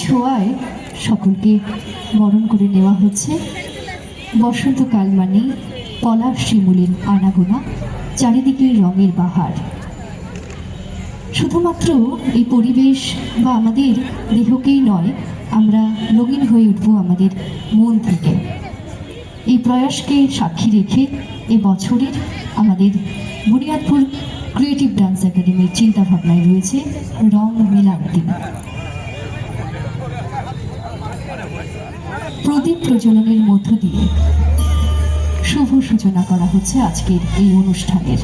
ছোঁয়ায় সকলকে বরণ করে নেওয়া হচ্ছে। বসন্তকাল মানে পলাশ শিমুলের আনাগোনা, চারিদিকে রঙের বাহার। শুধুমাত্র এই পরিবেশ বা আমাদের দেহকেই নয়, আমরা রঙিন হয়ে উঠব আমাদের মন থেকে। এই প্রয়াসকে সাক্ষী রেখে এ বছরের আমাদের বুনিয়াদপুর ক্রিয়েটিভ ডান্স একাডেমির চিন্তাভাবনায় রয়েছে রং মেলার দিন। প্রদীপ প্রজ্বলনের মধ্য দিয়ে শুভ সূচনা করা হচ্ছে আজকের এই অনুষ্ঠানের।